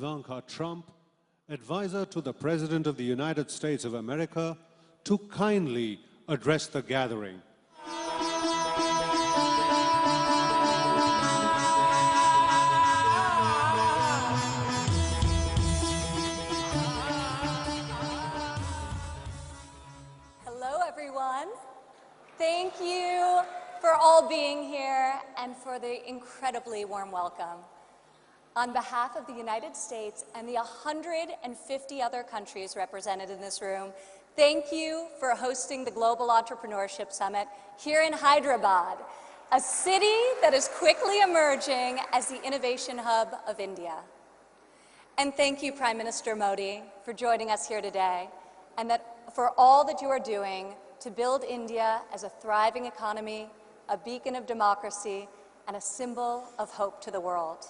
Ivanka Trump, advisor to the President of the United States of America, to kindly address the gathering. Hello, everyone. Thank you for all being here and for the incredibly warm welcome. On behalf of the United States and the 150 other countries represented in this room, thank you for hosting the Global Entrepreneurship Summit here in Hyderabad, a city that is quickly emerging as the innovation hub of India. And thank you, Prime Minister Modi, for joining us here today, and for all that you are doing to build India as a thriving economy, a beacon of democracy, and a symbol of hope to the world.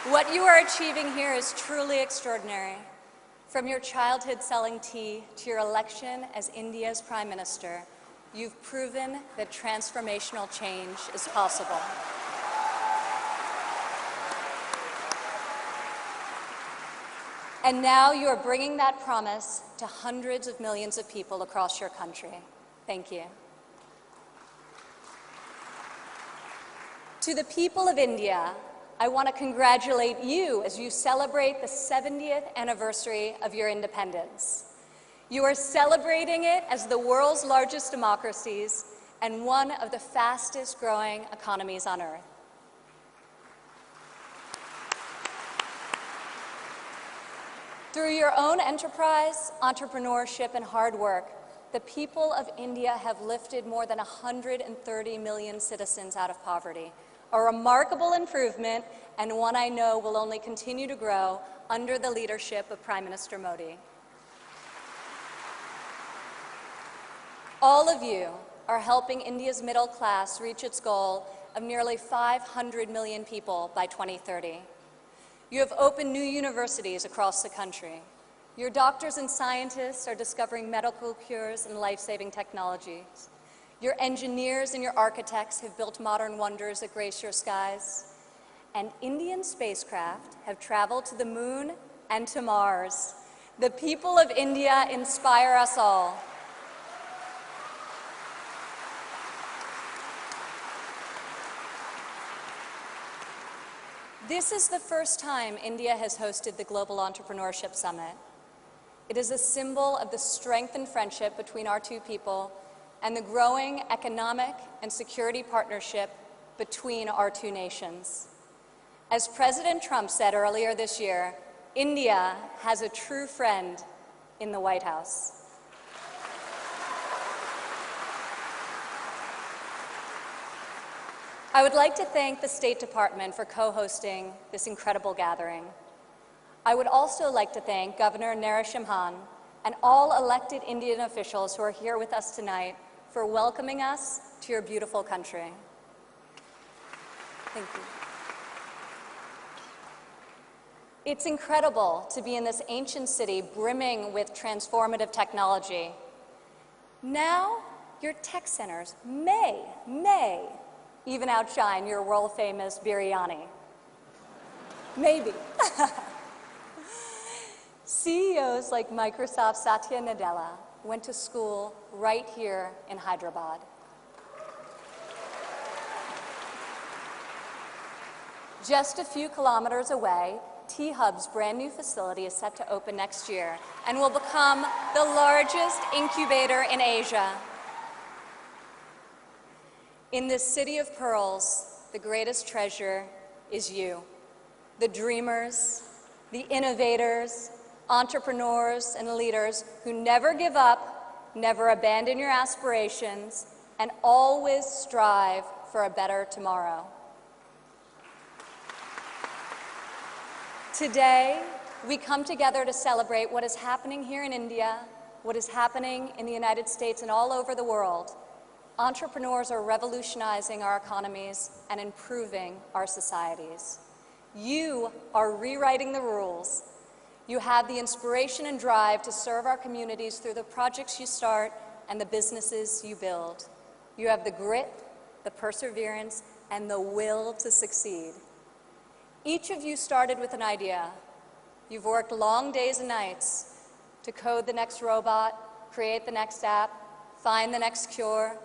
What you are achieving here is truly extraordinary. From your childhood selling tea to your election as India's Prime Minister, you've proven that transformational change is possible. And now you are bringing that promise to hundreds of millions of people across your country. Thank you. To the people of India, I want to congratulate you as you celebrate the 70th anniversary of your independence. You are celebrating it as the world's largest democracies and one of the fastest growing economies on earth. Through your own enterprise, entrepreneurship, and hard work, the people of India have lifted more than 130 million citizens out of poverty, a remarkable improvement and one I know will only continue to grow under the leadership of Prime Minister Modi. All of you are helping India's middle class reach its goal of nearly 500 million people by 2030. You have opened new universities across the country. Your doctors and scientists are discovering medical cures and life-saving technologies. Your engineers and your architects have built modern wonders that grace your skies. And Indian spacecraft have traveled to the moon and to Mars. The people of India inspire us all. This is the first time India has hosted the Global Entrepreneurship Summit. It is a symbol of the strength and friendship between our two people and the growing economic and security partnership between our two nations. As President Trump said earlier this year, India has a true friend in the White House. I would like to thank the State Department for co-hosting this incredible gathering. I would also like to thank Governor Narasimhan and all elected Indian officials who are here with us tonight for welcoming us to your beautiful country. Thank you. It's incredible to be in this ancient city brimming with transformative technology. Now, your tech centers may even outshine your world-famous biryani. Maybe. CEOs like Microsoft's Satya Nadella went to school right here in Hyderabad. Just a few kilometers away, T-Hub's brand new facility is set to open next year and will become the largest incubator in Asia. In this city of pearls, the greatest treasure is you, the dreamers, the innovators, entrepreneurs, and leaders who never give up, never abandon your aspirations, and always strive for a better tomorrow. Today, we come together to celebrate what is happening here in India, what is happening in the United States and all over the world. Entrepreneurs are revolutionizing our economies and improving our societies. You are rewriting the rules. You have the inspiration and drive to serve our communities through the projects you start and the businesses you build. You have the grit, the perseverance, and the will to succeed. Each of you started with an idea. You've worked long days and nights to code the next robot, create the next app, find the next cure,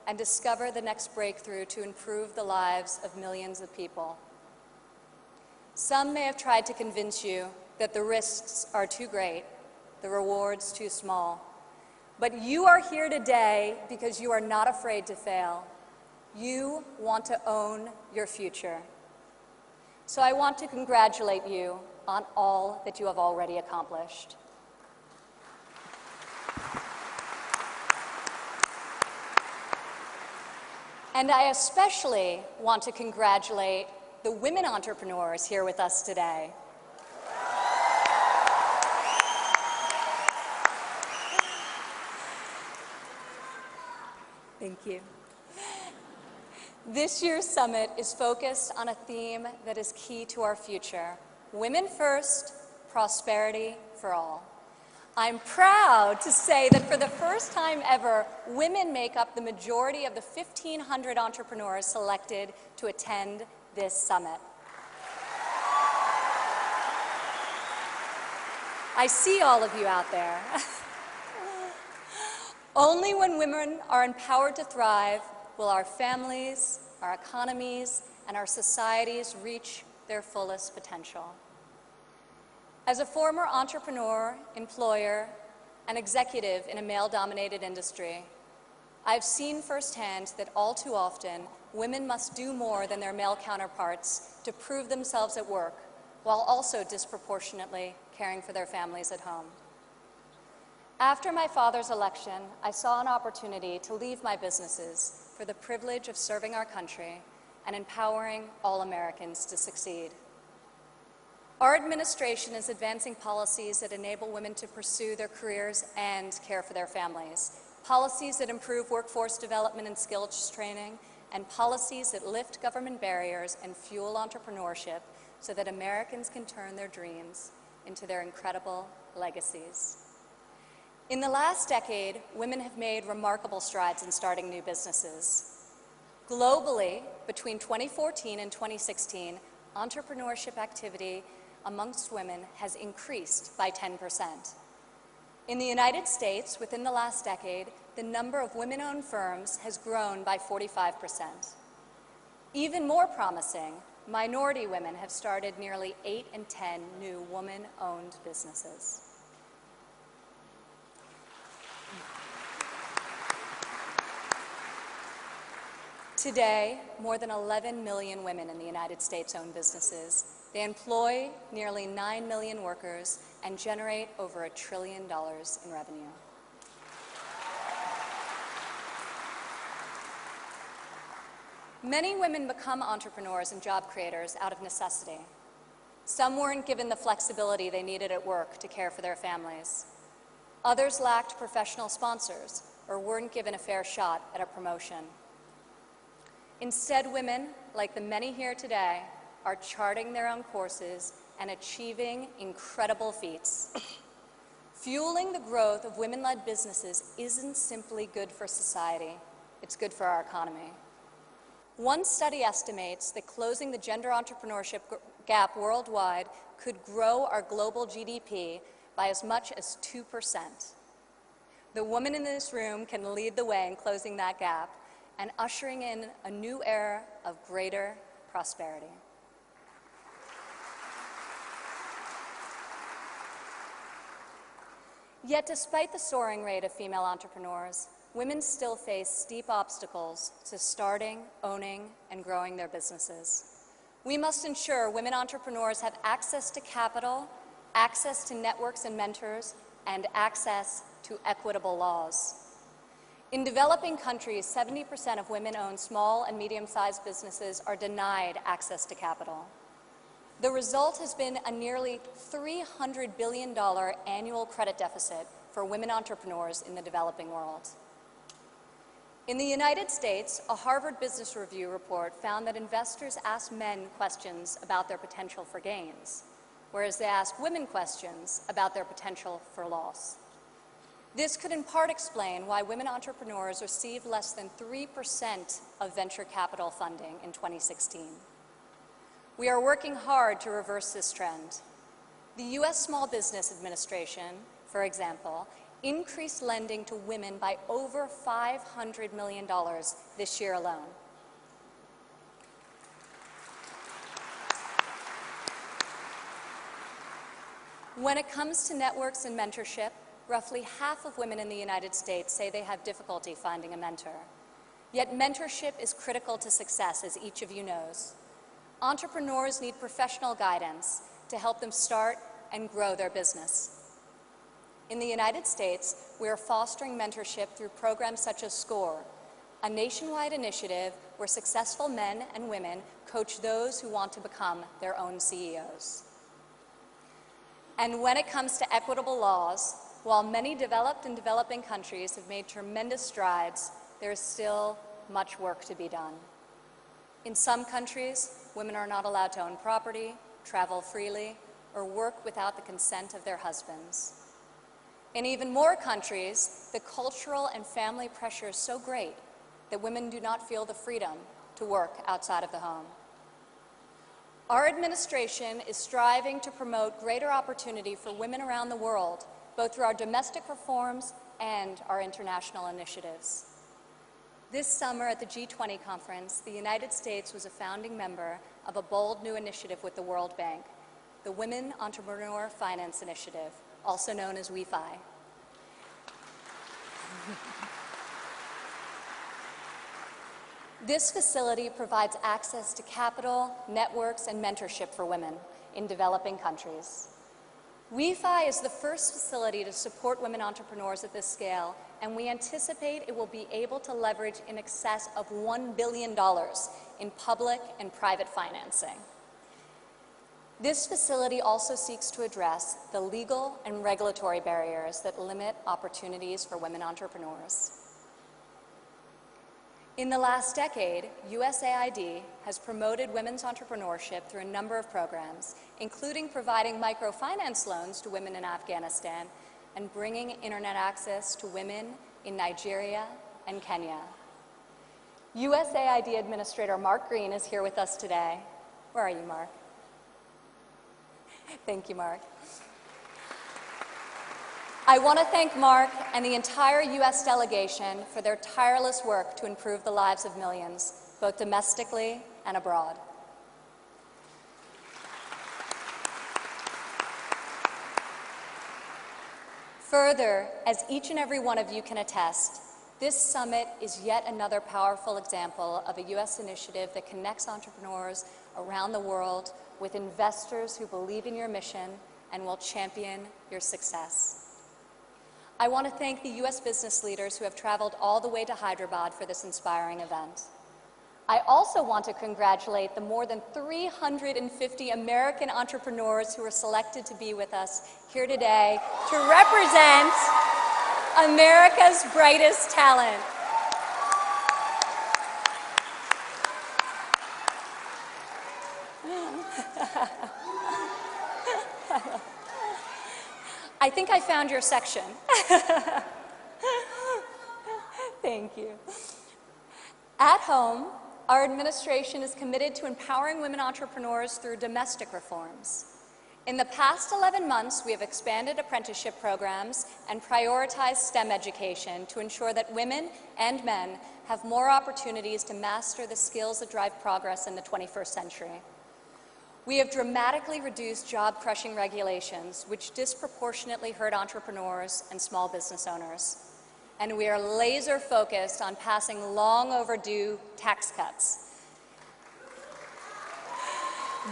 and discover the next breakthrough to improve the lives of millions of people. Some may have tried to convince you that the risks are too great, the rewards too small. But you are here today because you are not afraid to fail. You want to own your future. So I want to congratulate you on all that you have already accomplished. And I especially want to congratulate the women entrepreneurs here with us today. Thank you. This year's summit is focused on a theme that is key to our future: women first, prosperity for all. I'm proud to say that for the first time ever, women make up the majority of the 1,500 entrepreneurs selected to attend this summit. I see all of you out there. Only when women are empowered to thrive will our families, our economies, and our societies reach their fullest potential. As a former entrepreneur, employer, and executive in a male-dominated industry, I've seen firsthand that all too often, women must do more than their male counterparts to prove themselves at work, while also disproportionately caring for their families at home. After my father's election, I saw an opportunity to leave my businesses for the privilege of serving our country and empowering all Americans to succeed. Our administration is advancing policies that enable women to pursue their careers and care for their families, policies that improve workforce development and skills training, and policies that lift government barriers and fuel entrepreneurship so that Americans can turn their dreams into their incredible legacies. In the last decade, women have made remarkable strides in starting new businesses. Globally, between 2014 and 2016, entrepreneurship activity amongst women has increased by 10%. In the United States, within the last decade, the number of women-owned firms has grown by 45%. Even more promising, minority women have started nearly 8 in 10 new woman-owned businesses. Today, more than 11 million women in the United States own businesses. They employ nearly 9 million workers and generate over $1 trillion in revenue. Many women become entrepreneurs and job creators out of necessity. Some weren't given the flexibility they needed at work to care for their families. Others lacked professional sponsors or weren't given a fair shot at a promotion. Instead, women, like the many here today, are charting their own courses and achieving incredible feats. Fueling the growth of women-led businesses isn't simply good for society, it's good for our economy. One study estimates that closing the gender entrepreneurship gap worldwide could grow our global GDP by as much as 2%. The woman in this room can lead the way in closing that gap and ushering in a new era of greater prosperity. Yet despite the soaring rate of female entrepreneurs, women still face steep obstacles to starting, owning, and growing their businesses. We must ensure women entrepreneurs have access to capital, access to networks and mentors, and access to equitable laws. In developing countries, 70% of women-owned small and medium-sized businesses are denied access to capital. The result has been a nearly $300 billion annual credit deficit for women entrepreneurs in the developing world. In the United States, a Harvard Business Review report found that investors ask men questions about their potential for gains, whereas they ask women questions about their potential for loss. This could in part explain why women entrepreneurs received less than 3% of venture capital funding in 2016. We are working hard to reverse this trend. The U.S. Small Business Administration, for example, increased lending to women by over $500 million this year alone. When it comes to networks and mentorship, roughly half of women in the United States say they have difficulty finding a mentor. Yet mentorship is critical to success, as each of you knows. Entrepreneurs need professional guidance to help them start and grow their business. In the United States, we are fostering mentorship through programs such as SCORE, a nationwide initiative where successful men and women coach those who want to become their own CEOs. And when it comes to equitable laws, while many developed and developing countries have made tremendous strides, there is still much work to be done. In some countries, women are not allowed to own property, travel freely, or work without the consent of their husbands. In even more countries, the cultural and family pressure is so great that women do not feel the freedom to work outside of the home. Our administration is striving to promote greater opportunity for women around the world, both through our domestic reforms and our international initiatives. This summer at the G20 conference, the United States was a founding member of a bold new initiative with the World Bank, the Women Entrepreneur Finance Initiative, also known as WEFI. This facility provides access to capital, networks, and mentorship for women in developing countries. WEFI is the first facility to support women entrepreneurs at this scale, and we anticipate it will be able to leverage in excess of $1 billion in public and private financing. This facility also seeks to address the legal and regulatory barriers that limit opportunities for women entrepreneurs. In the last decade, USAID has promoted women's entrepreneurship through a number of programs, including providing microfinance loans to women in Afghanistan and bringing internet access to women in Nigeria and Kenya. USAID Administrator Mark Green is here with us today. Where are you, Mark? Thank you, Mark. I want to thank Mark and the entire U.S. delegation for their tireless work to improve the lives of millions, both domestically and abroad. Further, as each and every one of you can attest, this summit is yet another powerful example of a U.S. initiative that connects entrepreneurs around the world with investors who believe in your mission and will champion your success. I want to thank the U.S. business leaders who have traveled all the way to Hyderabad for this inspiring event. I also want to congratulate the more than 350 American entrepreneurs who were selected to be with us here today to represent America's brightest talent. I think I found your section. Thank you. At home, our administration is committed to empowering women entrepreneurs through domestic reforms. In the past 11 months, we have expanded apprenticeship programs and prioritized STEM education to ensure that women and men have more opportunities to master the skills that drive progress in the 21st century. We have dramatically reduced job-crushing regulations, which disproportionately hurt entrepreneurs and small business owners. And we are laser-focused on passing long-overdue tax cuts.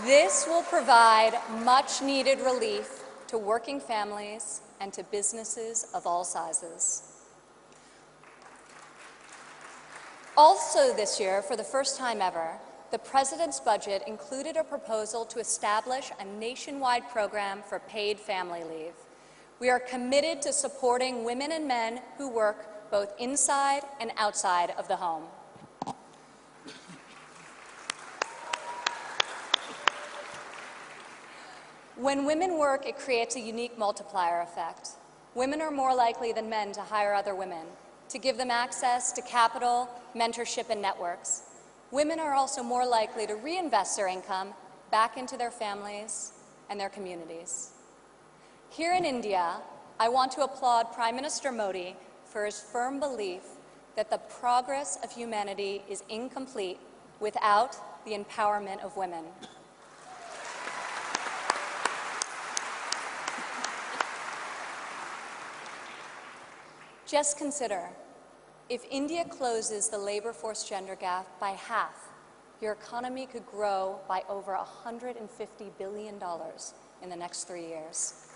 This will provide much-needed relief to working families and to businesses of all sizes. Also this year, for the first time ever, the President's budget included a proposal to establish a nationwide program for paid family leave. We are committed to supporting women and men who work both inside and outside of the home. When women work, it creates a unique multiplier effect. Women are more likely than men to hire other women, to give them access to capital, mentorship, and networks. Women are also more likely to reinvest their income back into their families and their communities. Here in India, I want to applaud Prime Minister Modi for his firm belief that the progress of humanity is incomplete without the empowerment of women. Just consider, if India closes the labor force gender gap by half, your economy could grow by over $150 billion in the next 3 years.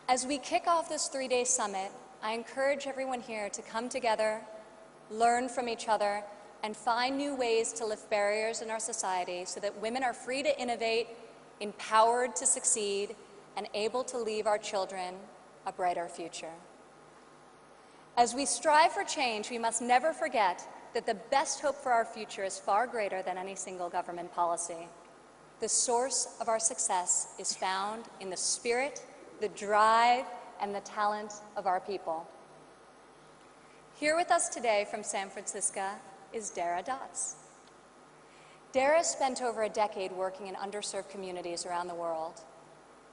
As we kick off this 3-day summit, I encourage everyone here to come together, learn from each other, and find new ways to lift barriers in our society so that women are free to innovate, empowered to succeed, and able to leave our children a brighter future. As we strive for change, we must never forget that the best hope for our future is far greater than any single government policy. The source of our success is found in the spirit, the drive, and the talent of our people. Here with us today from San Francisco is Dara Dotz. Dara spent over a decade working in underserved communities around the world.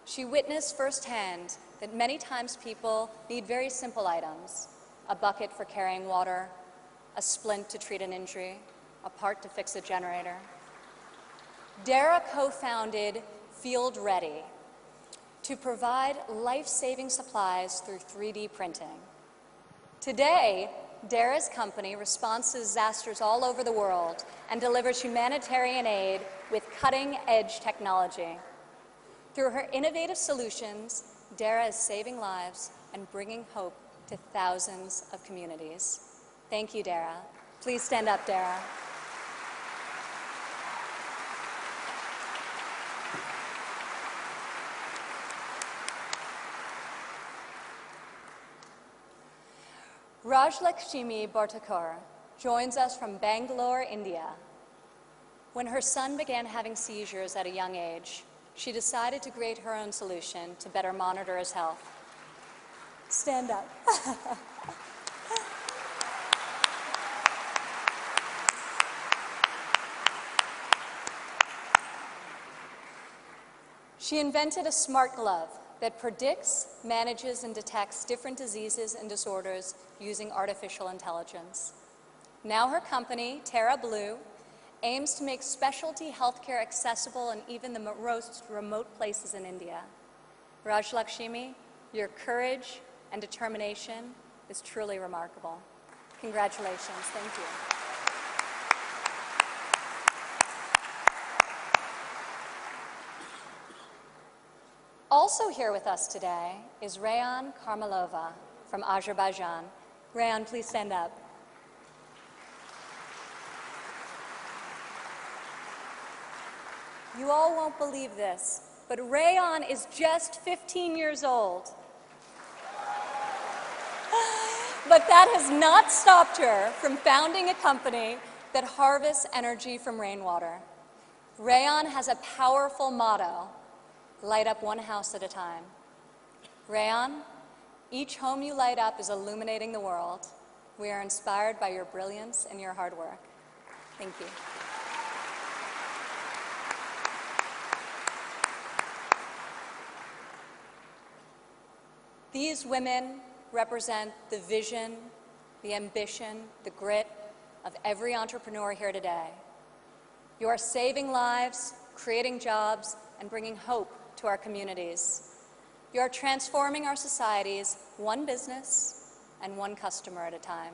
She witnessed firsthand that many times people need very simple items: a bucket for carrying water, a splint to treat an injury, a part to fix a generator. Dara co-founded Field Ready to provide life-saving supplies through 3D printing. Today, Dara's company responds to disasters all over the world and delivers humanitarian aid with cutting-edge technology. Through her innovative solutions, Dara is saving lives and bringing hope to thousands of communities. Thank you, Dara. Please stand up, Dara. Rajlakshmi Bhartakar joins us from Bangalore, India. When her son began having seizures at a young age, she decided to create her own solution to better monitor his health. Stand up. She invented a smart glove that predicts, manages, and detects different diseases and disorders using artificial intelligence. Now her company, Terra Blue, aims to make specialty healthcare accessible in even the most remote places in India. Rajlakshmi, your courage and determination is truly remarkable. Congratulations. Thank you. Also here with us today is Rayan Karmalova from Azerbaijan. Rayan, please stand up. You all won't believe this, but Rayan is just 15 years old. But that has not stopped her from founding a company that harvests energy from rainwater. Rayan has a powerful motto: light up one house at a time. Rayan, each home you light up is illuminating the world. We are inspired by your brilliance and your hard work. Thank you. These women represent the vision, the ambition, the grit of every entrepreneur here today. You are saving lives, creating jobs, and bringing hope to our communities. You are transforming our societies one business and one customer at a time.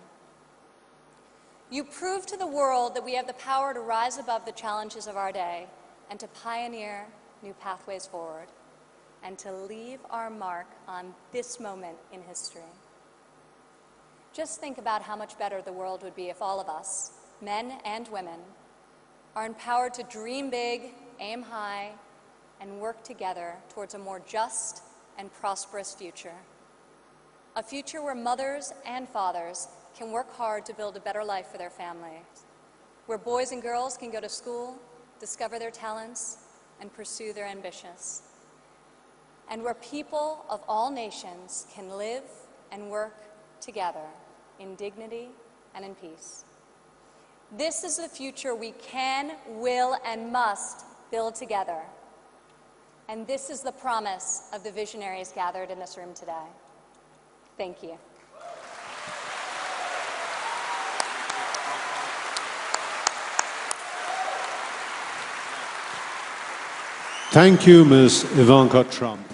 You prove to the world that we have the power to rise above the challenges of our day and to pioneer new pathways forward and to leave our mark on this moment in history. Just think about how much better the world would be if all of us, men and women, are empowered to dream big, aim high, and work together towards a more just and prosperous future. A future where mothers and fathers can work hard to build a better life for their families, where boys and girls can go to school, discover their talents, and pursue their ambitions, and where people of all nations can live and work together in dignity and in peace. This is the future we can, will, and must build together. And this is the promise of the visionaries gathered in this room today. Thank you. Thank you, Ms. Ivanka Trump.